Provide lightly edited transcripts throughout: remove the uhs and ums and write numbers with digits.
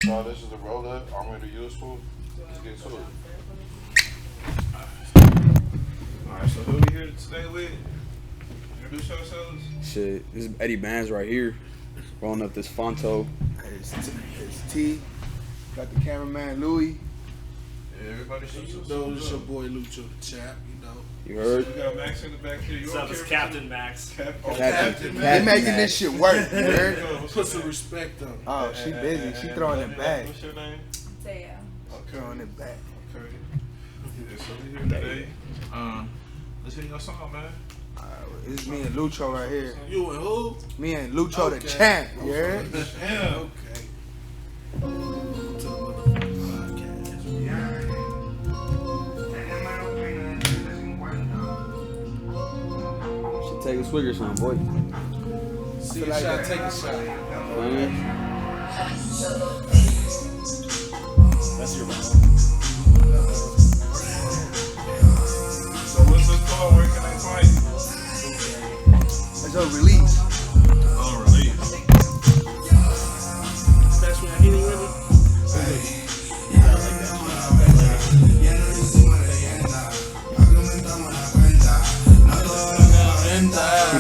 y'all. This is the roll up. I'm ready to useful. Let's get to it. Alright, so who we here today with? Introduce yourselves. Shit, this is Eddy Bndxs right here. Rolling up this Fonto. It's T. Got the cameraman Louis. Yeah, everybody should know it's your boy Lucho, the champ, you know. You heard? We got Max in the back here. What's up, it's Captain Max. Captain. They making this shit work, you heard? Put some respect on. Oh, she busy. She throwing it back. What's your name? Taya. Throwing it back. Okay. Yeah, so we here today. Let's hear your song, man. It's me and Lucho right here. You and who? Me and Lucho the champ, you heard? Yeah. Okay. Should take a swig or something, boy. See a shot, take a shot. That's your mom. So what's this called? Where can I find you? It's a release. Oh, release. That's when I hit it with it.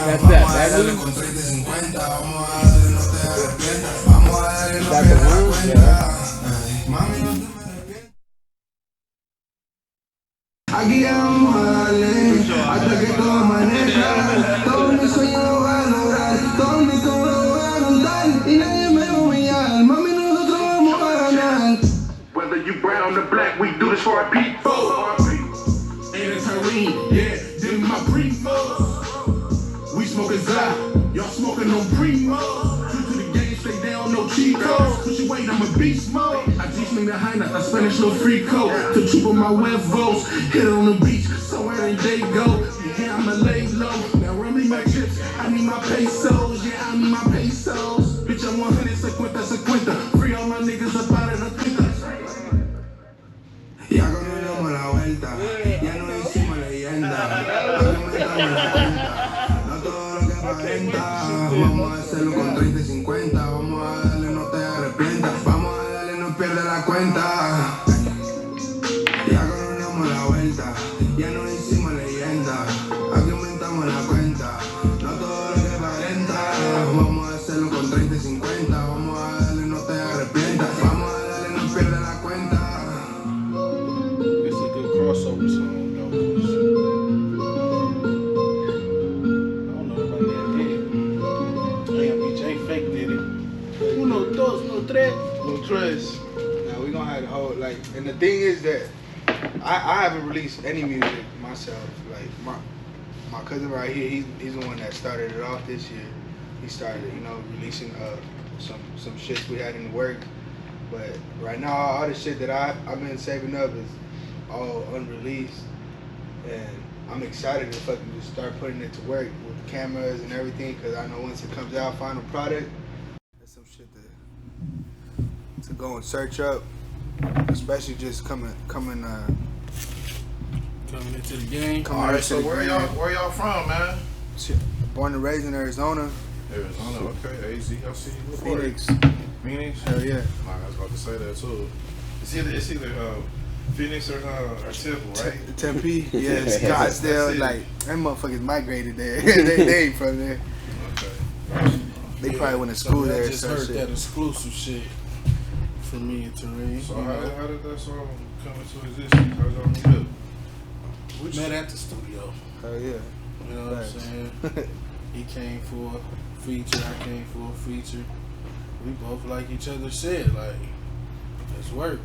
That's that, baby. That's the one? Yeah. Aquí vamos a darle hasta que todo amanezca. Todos mis sueños los voy a lograr, todos mis cobros los voy a contar y nadie me va a humillar. Mami, nosotros vamos a ganar. Whether you brown or black, we do this for our people. And it's Turin, yeah, them my primo. We smoking Zah, y'all smoking on primo. True to the game, stay down, no Chico. Push your weight, I'm a beast mode. I teach me behind that, I Spanish no free code. To triple my huevos, hit it on the beach, somewhere in they go. Yeah, I'ma lay low. Now run me my chips, I need my pesos. Yeah, I need my pesos. Bitch, I'm 150. Free all my niggas up out of the pinta. Ya comimos la vuelta, ya no hicimos leyenda. Vamos a hacerlo con 30 y 50. Vamos a darle, no te arrepientas. Vamos a darle, no pierdas la cuenta. Ya coronamos la vuelta, ya no hicimos leyenda. Aquí aumentamos la cuenta, no todo lo que aparenta. Vamos a hacerlo con 30 y 50. Vamos a darle, no te arrepientas. Vamos a darle, no pierdas la cuenta. It's a good crossover song, though. Now we gonna have the whole like, and the thing is that I haven't released any music myself. Like my cousin right here, he's the one that started it off this year. He started, you know, releasing some shit we had in the work. But right now, all the shit that I've been saving up is all unreleased, and I'm excited to fucking just start putting it to work with cameras and everything. Cause I know once it comes out, final product, there's some shit to go and search up, especially just coming Into the game. Alright, so where y'all from, man? Born and raised in Arizona. Arizona, okay. AZ, I see you before. Phoenix. Phoenix? Hell yeah. I was about to say that too. It's either Phoenix or Temple, right? Tempe, yeah, Scottsdale, like, them motherfuckers migrated there. they ain't from there. Okay. They probably went to school there. I just heard that exclusive shit from me and Turin. So how did that song come into existence? How y'all meet up? We met at the studio. Hell yeah. You know what I'm saying? He came for a feature, I came for a feature. We both like each other shit, like, let's work.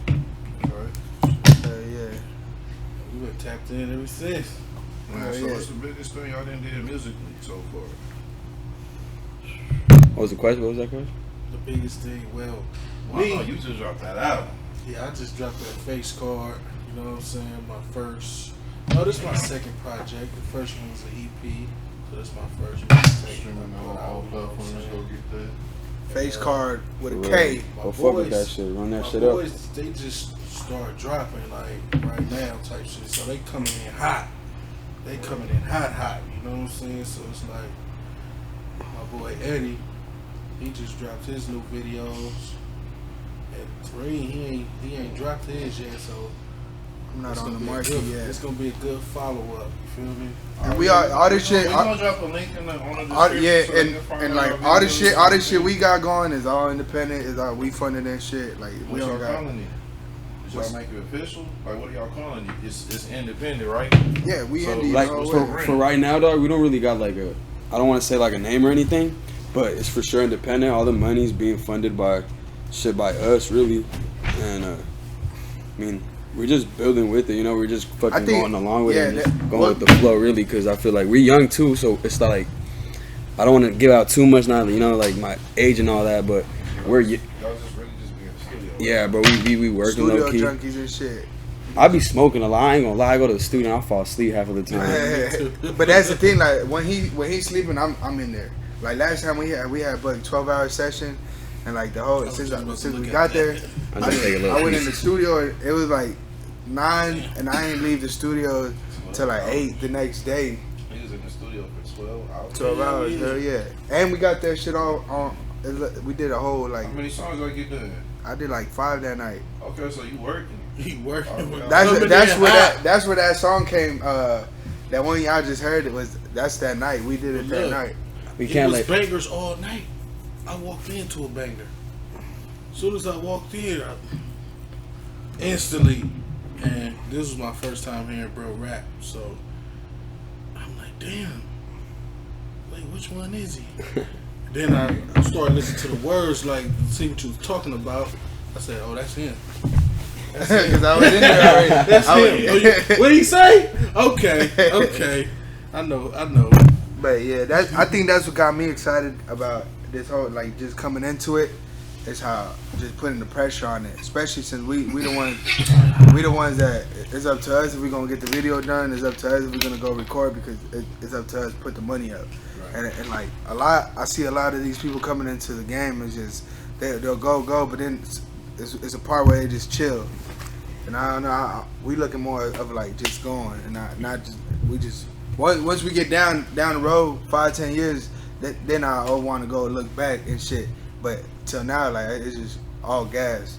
Okay. Hell yeah. We been tapped in ever since. Man, so what's the biggest thing y'all done did musically so far? What was the question? What was that question? The biggest thing, well, Wow, you just dropped that album. yeah, I just dropped that face card, you know what I'm saying? My first, no, this is my second project. The first one was an EP, so this is my first mixtape. Streaming on all platforms, go get that. Face card with a K. Go fuck with that shit. Run that shit my up. boys, they just start dropping like right now type shit. So they coming in hot. They coming in hot. You know what I'm saying? So it's like my boy Eddy, he just dropped his new videos, and Kareem, he ain't dropped his yet, so I'm not it's on gonna the be a market good- yet. It's gonna be a good follow up. You feel me? And we all this shit. We gonna drop a link in the on the All, description. yeah, so they can find and out like our all the videos. shit we got going is all independent. Is all we funded and shit. Like we What y'all don't got. calling it? Did y'all make it official? Like, what are y'all calling it? It's independent, right? Yeah, we So, indie. Like no so- way. for right now, dog, we don't really got like a. I don't want to say like a name or anything, but it's for sure independent. All the money's being funded by us, really, and I mean. We're just building with it, you know. We're just fucking going along with it, and just going with the flow, really. Because I feel like we're young too, so it's like I don't want to give out too much now, you know, like my age and all that. But we're Y'all just really just be in the studio. yeah, bro. We working Studio low key. junkies and shit. I be smoking a lot. I ain't gonna lie. I go to the studio, and I fall asleep half of the time. But that's the thing. Like when he's sleeping, I'm in there. Like last time we had like 12-hour session, and like the whole since we got there, I just take a little I went piece. in the studio. And it was like 9, and I didn't leave the studio till like 8 the next day. He was in the studio for 12 hours. 12 hours, hell yeah. And we got that shit all on. We did a whole like How many songs I get done? I did like 5 that night. Okay, so you working? He working with That's where that song came. That one y'all just heard. That's that night. We did it that Look. night. We It can't was like. bangers all night. I walked into a banger. As soon as I walked in, instantly, and this was my first time hearing bro rap, so I'm like, damn, wait, which one is he? Then I started listening to the words, like, see what you was talking about. I said, oh, that's him. Because I was in there already. That's him. What did he say? Okay. I know. But yeah, I think that's what got me excited about this whole like just coming into it. Is how just putting the pressure on it, especially since we the ones that it's up to us if we're gonna get the video done. It's up to us if we're gonna go record because it's up to us to put the money up. Right. And like I see a lot of these people coming into the game is just they'll go, but then it's a part where they just chill. And I don't know, we looking more of like just going and not just we just once we get down the road 5-10 years, then I want to go look back and shit. But till now, like it's just all gas,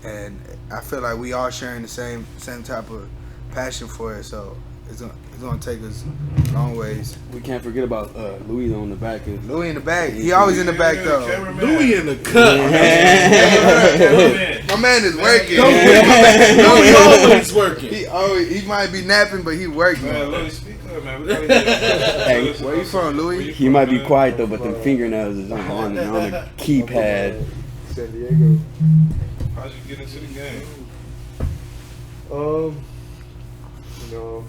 and I feel like we all sharing the same type of passion for it. So it's gonna take us long ways. We can't forget about Louis on the back. Louis in the back. He always in the back though. Louis in the cut. My man is working. Louis always working. He might be napping, but he working. Man, Louis, speak up, man. We gotta get Hey, where you from, Louis? He might be quiet though, but them fingernails is on the keypad. San Diego. How'd you get into the game? You know,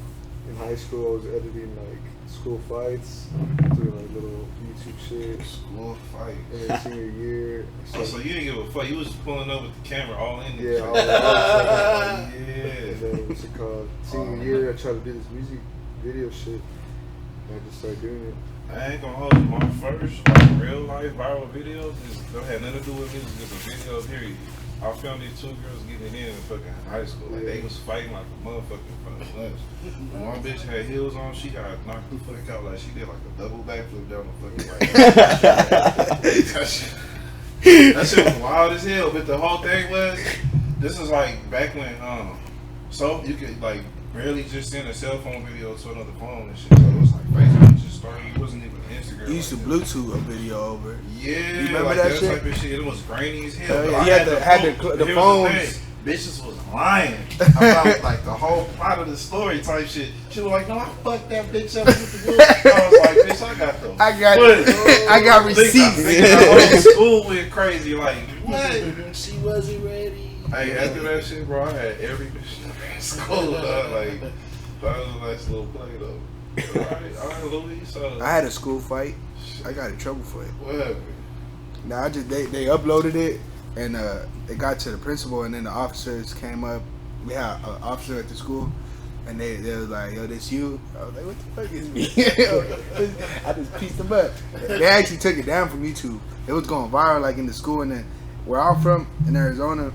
in high school I was editing like school fights, doing like little YouTube shit. School fight. And then senior year, Oh, so you didn't give a fuck. You was just pulling up with the camera all in yeah, it. all that. Yeah. And then what's it called? Senior year, I tried to do this music video shit. And I just started doing it. I ain't gonna hold you. My first like real life viral videos don't have nothing to do with music. Just a video period. I filmed these 2 girls getting it in fucking high school. Like they was fighting like a motherfucking fucking lunch. When one bitch had heels on, she got knocked the fuck out. Like she did like a double backflip down the fucking that shit was wild as hell. But the whole thing was, this is like back when so you could like barely just send a cell phone video to another phone and shit. So it was like Facebook just started. It wasn't even Instagram. You used to Bluetooth a video over. Yeah, You remember like that shit? type of shit. It was grainy as hell. Yeah, But I you had the Here's the phones. thing. Bitches was lying about like the whole plot of the story type shit. She was like, "No, I fucked that bitch up with the girl." I was like, "Bitch, I got them. I got receipts. I whole school went crazy. Like, what? She wasn't ready. Hey, after that shit, bro, I had every bitch in school. Like, that was a nice little play though. All right, Louis. So I had a school fight. I got in trouble for it. what happened? Now I just they uploaded it and it got to the principal and then the officers came up. We had an officer at the school and they was like, "Yo, this you?" I was like, "What the fuck is me?" I just pieced them up. They actually took it down from YouTube. It was going viral like in the school, and then where I'm from in Arizona,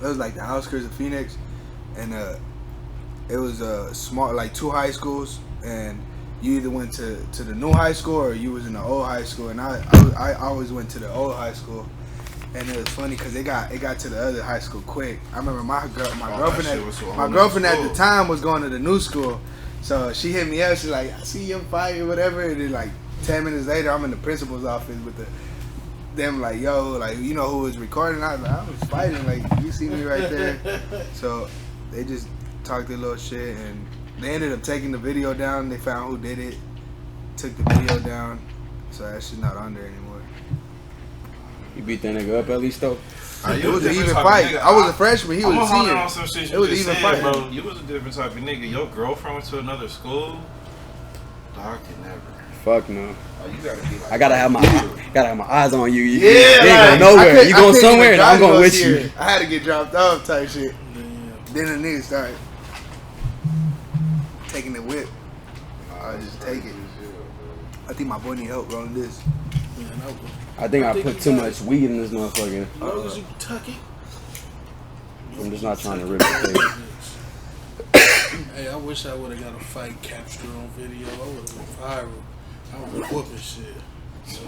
it was like the outskirts of Phoenix, and it was small, like 2 high schools, and you either went to the new high school or you was in the old high school, and I always went to the old high school, And it was funny because it got to the other high school quick. I remember my that girlfriend shit was so my hard girlfriend in at school. the time was going to the new school, so she hit me up. She's like, "I see you fight or whatever." And then like 10 minutes later, I'm in the principal's office with them like, "Yo, like you know who was recording?" I was like, "I was fighting. Like you see me right there." So they just talked their little shit, and they ended up taking the video down. They found who did it, took the video down, so that shit's not on there anymore. You beat that nigga up at least though. It was an even fight. I was a freshman. He was a senior. On some shit It was an just even said, fight, bro. You was a different type of nigga. Your girlfriend went to another school. Dog can never. Fuck no. Oh, you gotta be like. I gotta have my eyes on you. You Yeah, ain't going nowhere. You going somewhere, and I'm going with you. I had to get dropped off type shit. Then the nigga started taking the whip. I just take it. I think my boy need help rolling this. I think I put too much weed in this motherfucker. As long as you tuck it. I'm just not trying to rip the Hey, I wish I would have got a fight captured on video. I would have been viral. I was whooping shit. So,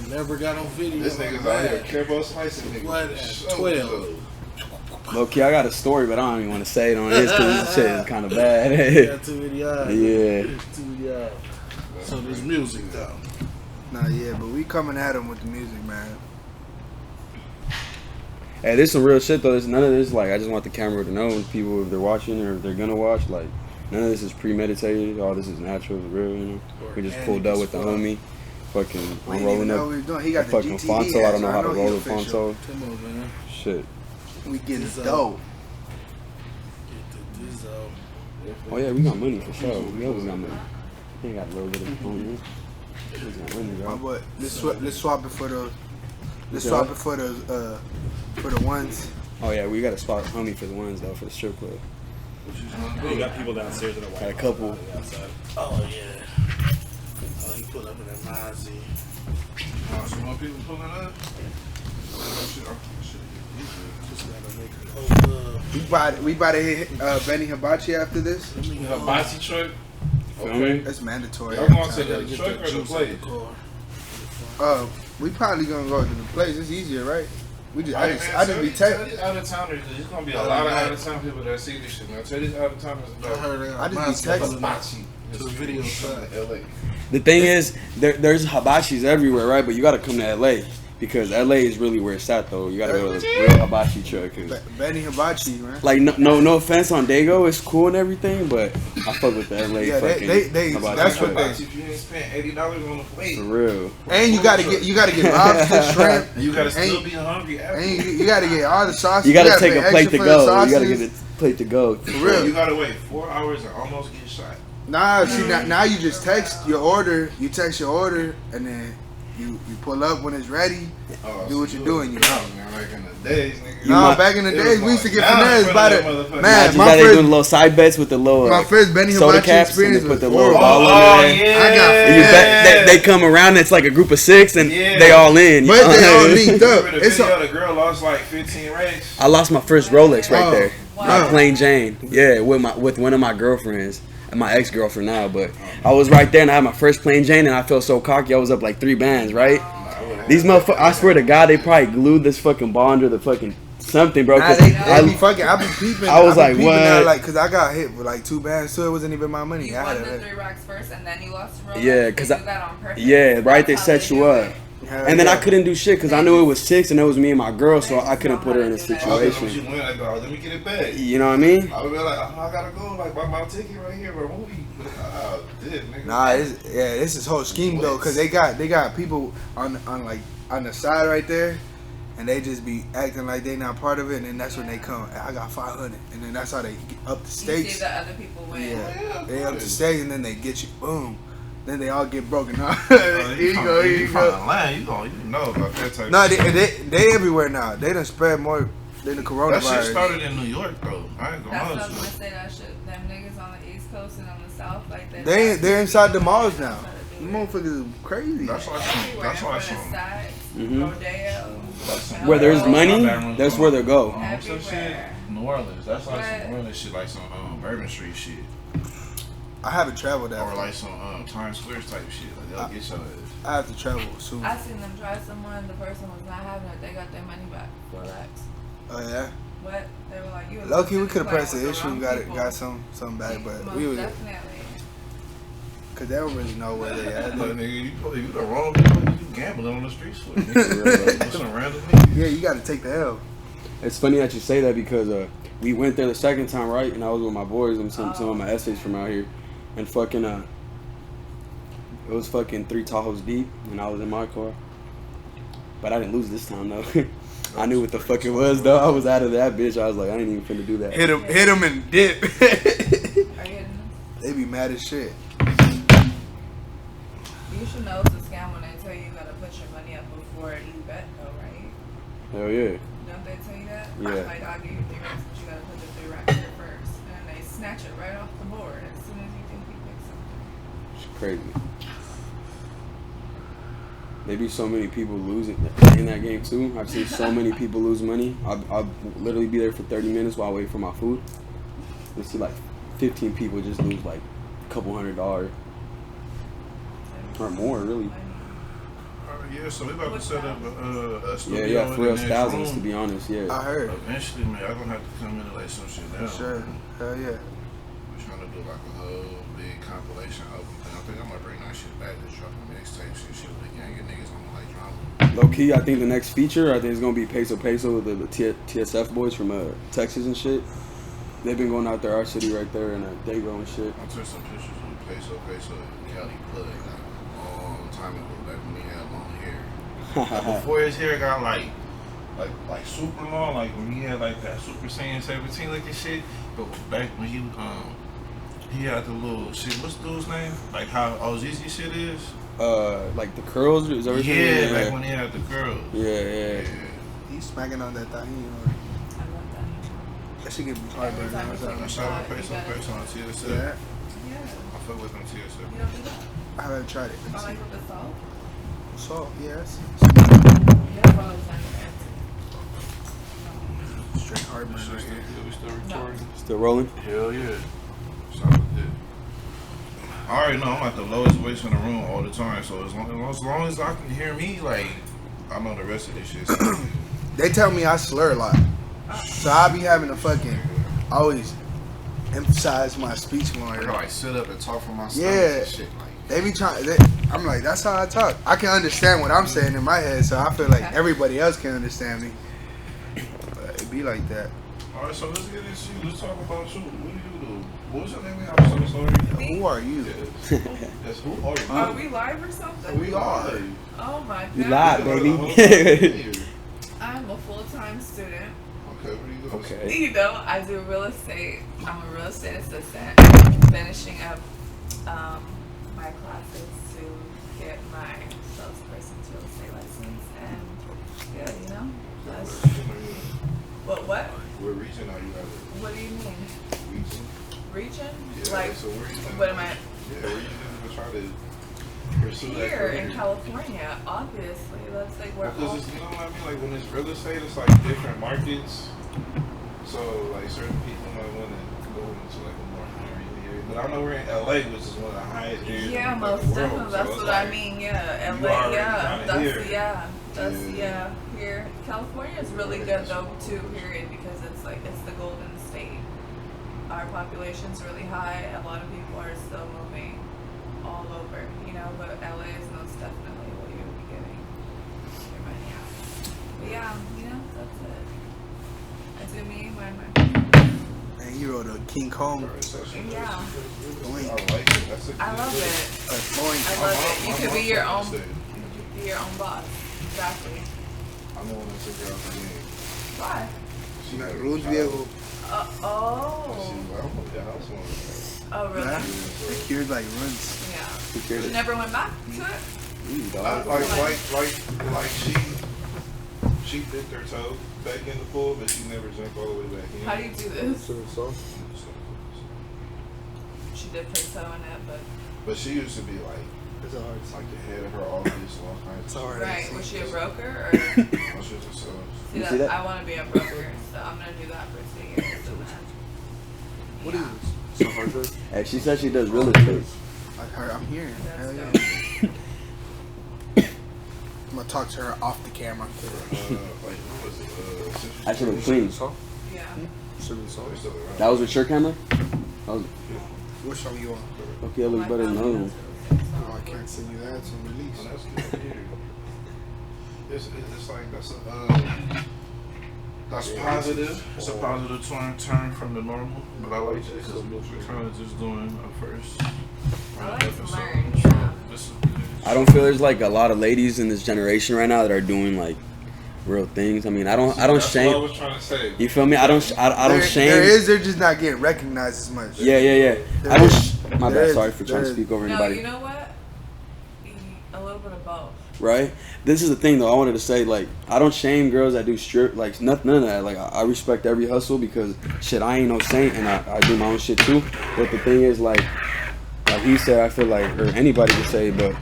I never got on video. This nigga's out here careful slicing niggas. What, at 12? Low key, I got a story, but I don't even want to say it on this because this shit is kind of bad. Got too many eyes. Yeah. Too many eyes. So there's music though. Nah, yeah, but we coming at him with the music, man. Hey, there's some real shit though. There's none of this like I just want the camera to know people if they're watching or if they're gonna watch. Like none of this is premeditated. All this is natural, real. You know, we just pulled up with the homie. Fucking, We I'm didn't even rolling know up. what we was doing. He got the Fucking GTE. Fonto. I don't know so how to he roll the official. Fonto. Come on, man. Shit. We getting Dizzo. dope. Get the Dizzo. Oh yeah, we got money for sure. We always got money. We ain't got a little bit of money. We got money, My bro. boy, let's swap it for the. Let's swap it for the ones. Oh yeah, we got a spot homie for the ones though for the strip club. You got people downstairs in a white. Got a couple. Outside. Oh yeah. Oh, he put up in that Mozzie. Some more people pulling up. Just gotta make it over. We about to hit Benny Hibachi after this. Hibachi truck. Feel me? That's mandatory. Y'all going to Gotta the get truck that or the juice out place? the car. We probably gonna go to the place. It's easier, right? We just, Hey, I man, just be tell texting. these out of towners. There's gonna be a lot of out of town people that see this shit. Now tell these out of towners I about heard they I got just be Mozzie texting. pulling up hibachi. to the video side. LA. The thing is, there's hibachis everywhere, right? But you gotta come to LA because LA is really where it's at, though. You gotta go to the real hibachi truck. 'Cause, Benny Hibachi, man. like, no offense on Dago, it's cool and everything, but I fuck with the LA Yeah, fucking they hibachi that's what truck. they. Hibachi, if you ain't spent $80 on the plate, For real. And you gotta get lobster, shrimp. and you gotta still And- be hungry after. And you gotta get all the sauces. You gotta take pay a plate extra to for the go. You gotta sauces. get a plate to go. For real. You gotta wait 4 hours and almost get shot. Nah, see now you just text your order. You text your order, and then you pull up when it's ready. Oh, Do what so you're you doing, you know. Man, like in the days, nigga. No, might- back in the It days was we used to get going down finessed in by front the of that motherfucker. man. Imagine My how they doing first, little side bets with the little my first Benny soda Hibachi caps and they experience put was the little horrible. ball Oh, in there. yeah. I got And you bet they come around. It's like a group of 6, and Yeah. they all in. But they all linked up. Remember the It's video, a, the girl lost like 15 racks. I lost my first Rolex right Oh. there. Wow. My plain Jane. Yeah, with one of my girlfriends. And my ex-girlfriend now, but I was right there and I had my first plain Jane and I felt so cocky. I was up like 3 bands, right? These motherfuckers, I swear to God, they probably glued this fucking ball under the fucking something, bro. nah, 'Cause they be I, fucking. I be peeping. I was be like, peeping what? Out, like, cause I got hit with like 2 bands, so it wasn't even my money. You I won had the it. 3 racks first, and then you lost to Rolex. Yeah, 'cause They I- do that on purpose. yeah, right. They That's how set you do up. it. And then I couldn't do shit because I knew it was 6 and it was me and my girl, so I couldn't put her in a Oh, she situation. went like, oh, let me get it back. You know what I mean? I would be like, oh, I gotta go, like, buy my ticket right here for a movie. Oh, did, nigga. Nah, this is whole scheme though, cause they got people on the side right there, and they just be acting like they not part of it, and then that's when they come. I got 500, and then that's how they get up the You see stakes. the other people win. Yeah, they up the stakes, and then they get you. Boom. Then they all get broken off. Oh, Here you go. Here you from go. the line, you know about that type No, of shit. they everywhere now. They done spread more than the That shit coronavirus. started in New York, though. I ain't That's what I gonna was lie. gonna say. That shit. Them niggas on the East Coast and on the South, like They're inside the malls now. Try to The do it. motherfuckers is crazy. That's why Everywhere, that's why for the sides, Mhm. Rodeo, Where there's Mel- money, that's where they go. some shit. Everywhere. New Orleans. That's like But- some New Orleans shit, like some Bourbon Street shit. I haven't traveled that Or far. like some Times Square type shit. Like, they'll get your ass. I have to travel soon. I seen them try someone. The person was not having it. They got their money back. 4 lakhs. Oh yeah. What? They were like, you. Low key, we could have playing pressed with the the issue and wrong got people. something back, but Most we was definitely. because they don't really know where they at. Look, nigga, you the wrong people. You gambling on the streets for it. With some random niggas. Yeah, you got to take the L. It's funny that you say that because we went there the second time, right? And I was with my boys and some of my essays from out here, and fucking it was fucking 3 Tahoes deep, and I was in my car, but I didn't lose this time though. I knew what the fuck it was though. I was out of that bitch. I was like, I ain't even finna do that. Hit him and dip. Are you hitting them? They be mad as shit. You should know it's a scam when they tell you gotta put your money up before you bet, though, right? Hell yeah. Don't they tell you that? Yeah. Like, I'll give you 3 racks, but you gotta put the 3 racks here first. And then they snatch it right off the board as soon as you think you pick something. It's crazy. There be so many people losing in that game too. I've seen so many people lose money. I'll literally be there for 30 minutes while I wait for my food. You see like 15 people just lose like a couple $100 or more, really. Yeah, so we about to set up a studio. Yeah, for real, in the next thousands room. to be honest. Yeah. I heard. Eventually, man, I'm gonna have to come in and lay some shit down. For sure. Hell yeah. We're trying to do like a whole big compilation album thing. I think I'm gonna bring that shit back to drop a mixtape shit with the gang of niggas on like drama. Low key, I think the next feature, I think it's gonna be Peso Peso, the TSF boys from Texas and shit. They've been going out there, our city right there, and Dago and shit. I took some pictures with Peso and Cali Plug like a long time ago, back when he had long hair. Like, before his hair got like super long, like when he had like that Super Saiyan 17 looking shit. But back when he had the little shit. What's the dude's name? Like how OZZ shit is. Like the curls, is that what you're Yeah, saying? like when he had the curls. Yeah. He's smacking on that thing. I love that. That shit give me heartburn. Every time you take a Shout out shot, Peso you gotta- on TSF. Yeah, Yeah. I fuck with them TSF. You don't do that? I haven't tried it. I like with the salt. Salt, yes. Yeah, I've always done it. Straight heartburn right here. We still recording? Still rolling? Hell yeah. Solid good. I already know I'm at the lowest voice in the room all the time, so as long as I can hear me, like, I know the rest of this shit. They tell me I slur a lot. So I be having to fucking always emphasize my speech more. I gotta like sit up and talk from my stomach Yeah. and shit. Like, They be trying. I'm like, that's how I talk. I can understand what I'm saying in my head, so I feel like everybody else can understand me. But it be like that. all right, so let's get into you. Let's talk about you. What do you do? What was your name? I'm so sorry. Who are you? That's who are you? Are we live or something? We are. Oh my god. You lied, baby. I'm a full-time student. Okay, what do you do? Okay. You know, I do real estate. I'm a real estate assistant. I'm finishing up my classes to get my salesperson to real estate license. And yeah, you know, that's what? What region are you at? What do you mean? Region? Region? Yeah, Like, so where you what am I? Yeah, where you gonna try to pursue that Here career? in California, obviously. That's like where all. Because you know what I mean? Like when it's real estate, it's like different markets. So like certain people might want to go into like a more higher area. But I know we're in LA, which is one of the highest areas Yeah, in most the world. definitely. That's So it's what I like, mean. Yeah, you LA. already Yeah, kinda that's here. here. California is really good though too. Period, because it's like it's the golden state. Our population's really high. A lot of people are still moving all over. You know, but LA is most definitely where you'll be getting your money out. But yeah, you know, that's it. I do me, my. And you wrote a King Kong. Yeah. I like it. That's a I love it. A boing. I love it. You could be your own. Stay. You could be your own boss. Exactly. I'm the one that took her out the game. Why? She got Rules viejo. Oh. Oh, really? Nah. The cured like runs. Yeah. You never went back to it? Like she dipped her toe back in the pool, but she never jumped all the way back in. How do you do this? So, She dipped her toe in it, But she used to be It's a hard like the head of her office, all kinds It's of hard. right. Was she a broker or? shit. She was a sales. See, You see that? I want to be a broker, so I'm gonna do that for 2 years. What is Yeah. this? so hard drive. Hey, she said she does real estate. I'm hearing. That's Hell dope. yeah. I'm gonna talk to her off the camera. Like, what was it? I should have clean. Yeah. That was with your camera? That was, What song you on? okay, it looks better than the other one. Oh, I can't send you that to release. Oh, that's good to hear. It's like that's positive. It's a positive turn from the normal. But I like it because we're kind of just doing our first I like to episode. learn. So Yeah. this is I don't feel there's like a lot of ladies in this generation right now that are doing like real things. I mean, I don't that's what I shame. was trying to say. You feel me? I don't shame. They're just not getting recognized as much. Yeah. I don't. My There bad. is- Sorry for trying to there is- speak over No, anybody. you know what? A little bit of both. Right? This is the thing though. I wanted to say like I don't shame girls that do strip like none of that. Like I respect every hustle because shit I ain't no saint and I do my own shit too. But the thing is like he said I feel like or anybody could say but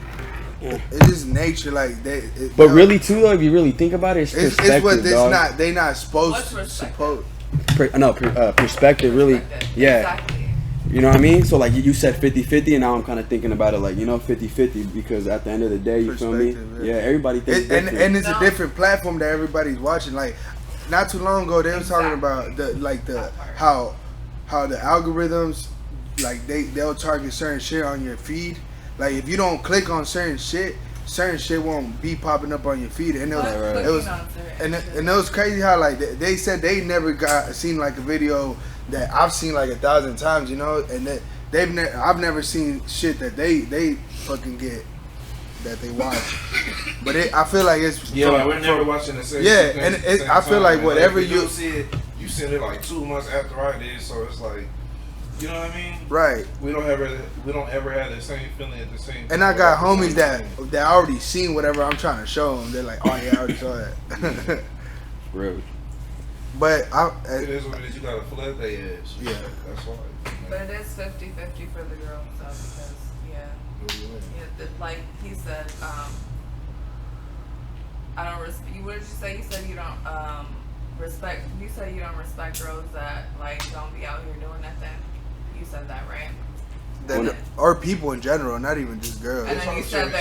It's just nature, like they. but really too though if you really think about it it's perspective, it's what it's dog. not. They not supposed What's to perspective? Perspective really yeah. Exactly. You know what I mean? So like you said 50-50 and now I'm kind of thinking about it like 50-50 because at the end of the day you feel me? Perspective, Yeah, everybody thinks different. and it's a No. different platform that everybody's watching. Like not too long ago, they was talking about how the algorithms like they'll target certain shit on your feed. Like if you don't click on certain shit won't be popping up on your feed. And it was crazy how like they said they never seen like a video that I've seen like 1,000 times, you know, and that I've never seen shit that they fucking get that they watch. But I feel like it's like we're never watching the same. Yeah, sequence and at the same I feel time. like And, whatever if you see it, you seen it like 2 months after I did, so it's like, you know what I mean? right. We don't ever have the same feeling at the same time. And I got homies that already seen whatever I'm trying to show them. They're like, oh yeah, I already saw that. Real. But It is what it is. You gotta flood their ass. Yeah. That's why. But it is 50-50 for the girls though because like he said, I don't respect. What did you say? You said you don't respect. You said you don't respect girls that like don't be out here doing nothing. You said that, right? or people in general, not even just girls. And then you said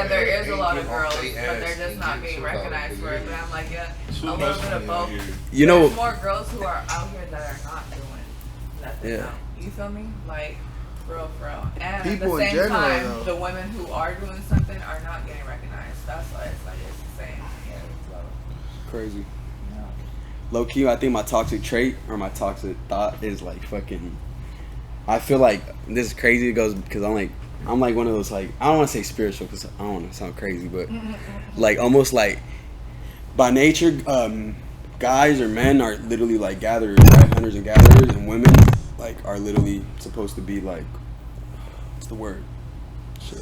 there is a lot of girls, but they're just not being recognized for it. But I'm like, yeah, a little bit of both. You know, There's more girls who are out here that are not doing nothing. Yeah. Now. You feel me? Like, for real. And People at the in same general, time, though. the women who are doing something are not getting recognized. That's why it's like it's the same. Yeah, it's crazy. Low key, I think my toxic trait or my toxic thought is like fucking. I feel like this is crazy. It goes because I'm like one of those like I don't want to say spiritual because I don't want to sound crazy, but like almost like by nature, guys or men are literally like gatherers, right? Hunters and gatherers, and women like are literally supposed to be like what's the word? Shit.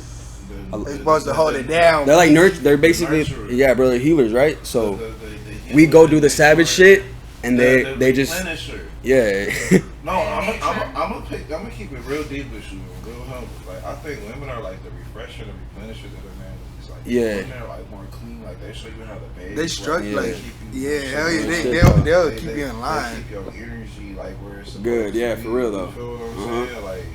They're supposed to hold it down. They're like they're basically Nurturers. yeah, bro. They're healers, right? So The we go do the savage shit, and they just replenisher. yeah. No, I'm gonna keep it real deep with you, real humble. Like I think women are like the refresher, the replenisher that a man is. Like Yeah. women are like more clean. Like they show you how to bathe. They struck Yeah. like yeah, hell yeah, Shit, they'll keep you in They line. keep your energy like where it's supposed Good, yeah, to for be. real, though. You feel what I'm Uh-huh. saying? Like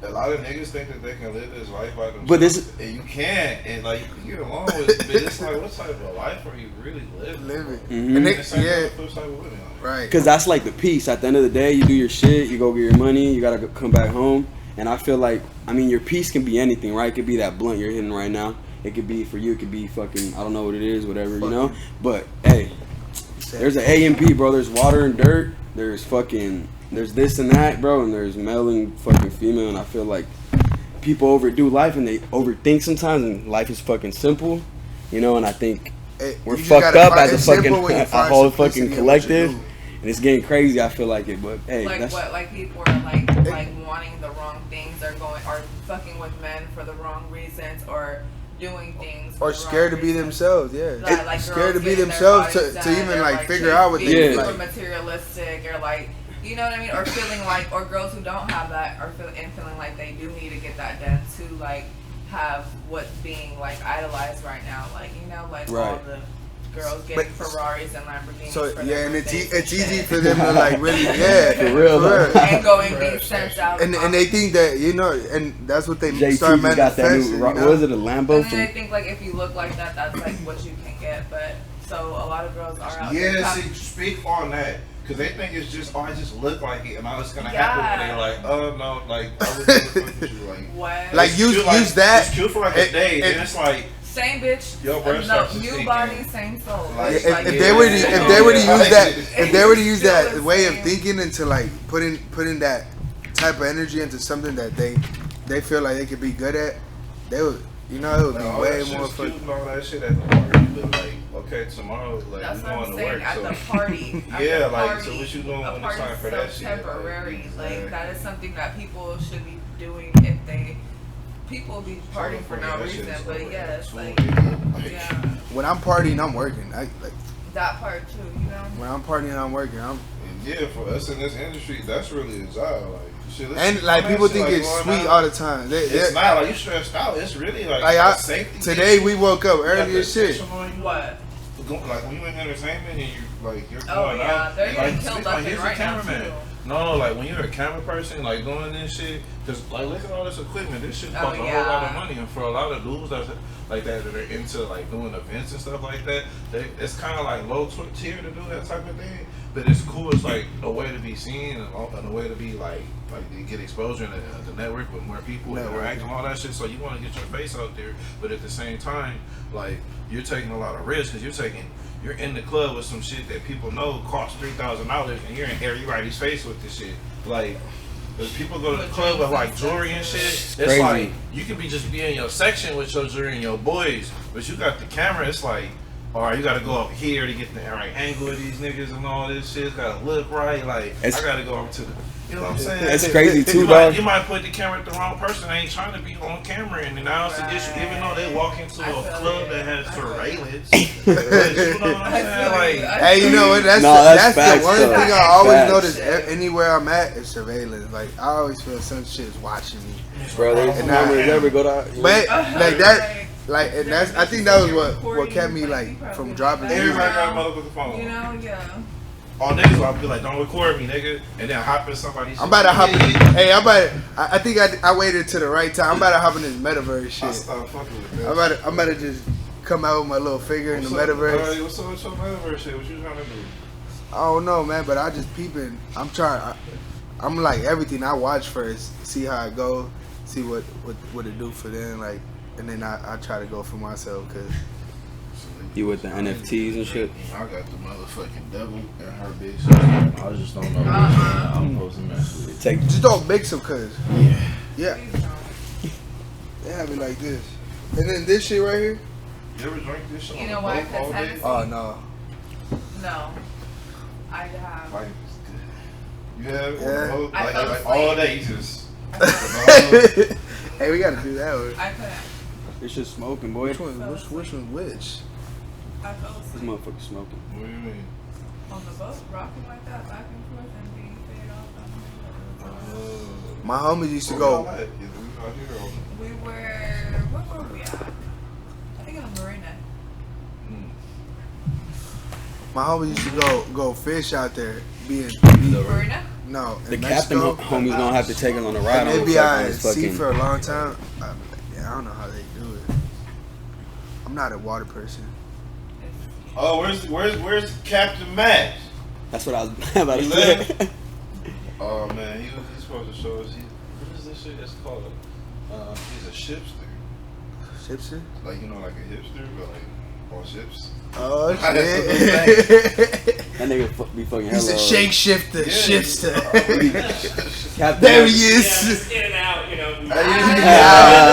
a lot of niggas think that they can live this life by themselves, But this- and you can't, and like you can get along with it. But it's like, what type of life are you really living? Live it. Mhm. And And the same yeah, flip side with women. Like, right. Cause that's like the peace. At the end of the day, you do your shit, you go get your money, you gotta come back home. And I feel like, I mean, your peace can be anything, right? It could be that blunt you're hitting right now. It could be for you. It could be fucking, I don't know what it is, whatever, you know. But hey, there's an A and B, bro. There's water and dirt. There's this and that, bro. And there's male and fucking female. And I feel like people overdo life and they overthink sometimes. And life is fucking simple, you know. And I think we're You just fucked gotta up find- as a it's simple fucking when you a find whole simplicity fucking in what you collective. do. And it's getting crazy. I feel like it, but hey, like that's what? Like people are like wanting the wrong things, or fucking with men for the wrong reasons, or doing things for Or the scared to wrong be reasons. themselves, yeah. Like Scared to girls be getting their themselves bodies to done, even they're, like figure out what being they Yeah. super like. materialistic, or like, you know what I mean, or feeling like, or girls who don't have that are feeling like they do need to get that done to like have what's being like idolized right now, like, you know, like all Right. the girls getting Ferraris and Lamborghinis. So for yeah, their and birthdays it's and easy shit. for them to like really For real, though. And going big cents out. And they think that and that's what they JT start just got that manifesting. new. You know? What was it, a Lambo? And then From, they think like if you look like that, that's like what you can get. But so a lot of girls are out Yeah, there. see, speak on that. Because they think it's just, I just look like it, and all it's gonna happen when they like, oh no, like, I was gonna fuck with you, like, What? Like it's use cute, like, use that. It's cute for like a day, and it's like, Same bitch. Yo, bro, no, starts to new sink body, in. same soul. Like, If, Like, if yeah. they were to use that, if they were to use Still that the way of same. thinking into like putting that type of energy into something that they feel like they could be good at, they would, it would be all way that more shit's fun. cute and all that shit at the party, but like, okay, tomorrow, like, That's we what I'm going to saying. work, At so. the party. At Yeah, the like, party, so what you doing a when it's party's time for so that shit? temporary. Like, Like that is something that people should be doing if they. People be partying for no reason, but yes, like yeah, When I'm partying, I'm working. Like that part too. You know. when I'm partying, I'm working. And yeah, for us in this industry, that's really a job. Like, shit, And like people think like, it's going sweet out, all the time. It's not like you stressed out. It's really like Like safety. today we woke up You got early the as shit. attention on you. What? Like when you in entertainment and you're Oh going yeah, out. they're and, getting like, killed like, left and here's a right now cameraman. too. No, like when you're a camera person, like doing this shit, because like look at all this equipment. This shit costs a whole lot of money, and for a lot of dudes that are into like doing events and stuff like that, it's kind of like low tier to do that type of thing. But it's cool. It's like a way to be seen and a way to be like you get exposure in the network with more people interact and all that shit. So you want to get your face out there, but at the same time, like you're taking a lot of risks because you're in the club with some shit that people know costs $3,000, and you're in everybody's face with this shit. Like, if people go to the club with like jewelry and shit, it's crazy. like you can just be in your section with your jewelry and your boys, but you got the camera. It's like, all right, you got to go up here to get the right angle of these niggas and all this shit. It's got to look right. Like, I got to go up to the. You know what I'm saying? That's crazy too, you dog. you might put the camera at the wrong person. They ain't trying to be on camera, and now it's an issue. Even though they walk into a club that has surveillance, but you know what I'm saying? Like, Hey, you know what? That's facts, the one though. thing I always Facts. notice anywhere I'm at is surveillance. Like I always feel some shit is watching me. bro, there's And cameras I- ever go to. But like that, like and that's I think that was what kept me like from dropping. everybody got a motherfucking phone. You know, yeah. All niggas will be like, don't record me, nigga, and then hop in somebody's. I'm about to hop in. Hey, I think I waited to the right time. I'm about to hop in this metaverse I shit. stopped fucking with that. I'm about to just come out with my little figure in the What's up, metaverse. What's up with your metaverse shit? What you trying to do? I don't know, man, but I just peeping. I'm like everything. I watch first, see how it go, see what it do for them, like, and then I try to go for myself because. You with the NFTs and shit? I got the motherfucking devil and her bitch. I just don't know. I'm supposed to mess with it. Just don't mix them, cause yeah, Please don't. they have it like this, and then this shit right here. You ever drink this shit? You on know the why? boat all Because day? Hennessy. Oh no. No, I have. Like, you have it on Yeah. the boat? I Like, fell like asleep. all day, you just. Hey, we gotta do that one. I couldn't. This shit smoking, boy. Which one? Which one's which? I fell This asleep motherfucker smoking. What do you mean? on the boat, rocking like that, back and forth, and being faded off. My homies used to Where go. y'all at? We out here or- We were. Where were we at? I think in a marina. My homies used to go fish out there. Marina? No, The in captain Mexico. homie's gonna have to take us on a ride And on they be fucking- out on at his sea fucking. for a long time. I don't know how they do it. I'm not a water person. Oh, where's Captain Max? That's what I was about to He say. left? Oh man, he's supposed to show us. What is this shit that's called? He's a shipster. Shipster? Like, you know, like a hipster, but like on ships. Oh That's shit! That nigga be fucking He's hello. a shake shifter, Yeah, shifter. Captain There he Max. is. in and out, you know.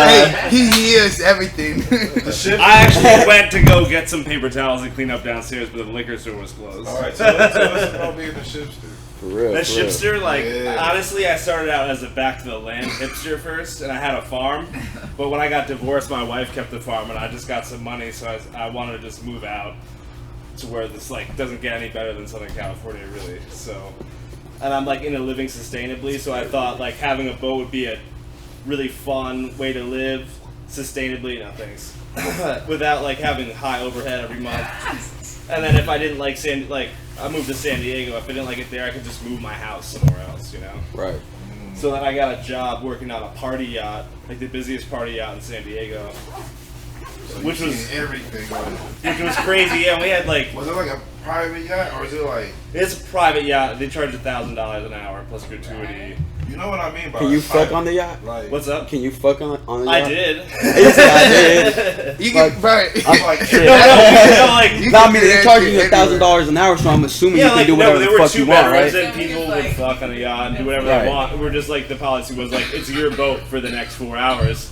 Hey, he is everything. The ship. I actually went to go get some paper towels and clean up downstairs, but the liquor store was closed. All right, so let's about being a shipster. For real. The for real. shipster, like, Yeah. honestly, I started out as a back to the land hipster first, and I had a farm. But when I got divorced, my wife kept the farm, and I just got some money, so I wanted to just move out to where this, like, doesn't get any better than Southern California, really. So, and I'm, like, into living sustainably, so I thought, like, having a boat would be a really fun way to live sustainably, no thanks, without, like, having high overhead every month. And then if I didn't like I moved to San Diego. If I didn't like it there, I could just move my house somewhere else, you know? Right. So then I got a job working on a party yacht, like the busiest party yacht in San Diego. So Which you was- seen everything. Which was crazy. Yeah, we had like, Was it like a private yacht or is it like? it's a private yacht. They charge $1,000 an hour plus gratuity. You know what I mean by? Can you fuck private? on the yacht? Like, What's up? Can you fuck on the I yacht? did. You said I did. You get right. I'm like, No, like, You No, I can mean do they that charge shit you $1,000 an hour, so I'm assuming yeah, you can like do whatever there the were fuck two you want, bedrooms right? and people Just would like- fuck on the yacht and do whatever Right. they want. We're just like the policy was like it's your boat for the next 4 hours.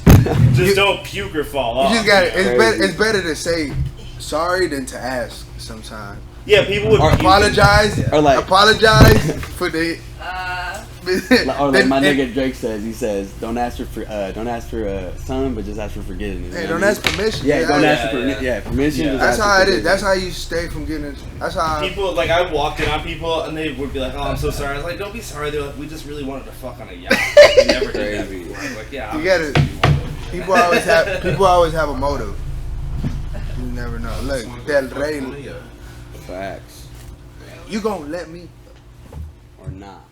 Just don't puke or fall off. You just got it. Crazy. It's better to say sorry than to ask sometimes. Yeah, people would Or puke. Apologize. Or like- apologize for the. Or like my and- nigga Drake says, he says, don't ask for son, but just ask for forgiveness. Hey, You know don't what I ask permission. mean? Yeah, don't ask for yeah. permission. Yeah. just That's ask how for it is. forgiveness. That's how you stay from getting. That's how. People like I walked in on people and they would be like, "Oh, I'm so sorry." I was like, "Don't be sorry." They're like, "We just really wanted to fuck on a yacht. We never did that Crazy. before." I was like, "Yeah." You gotta- People always have a motive. You never know. Look, Del Rey, Facts. you gonna let me? Or not.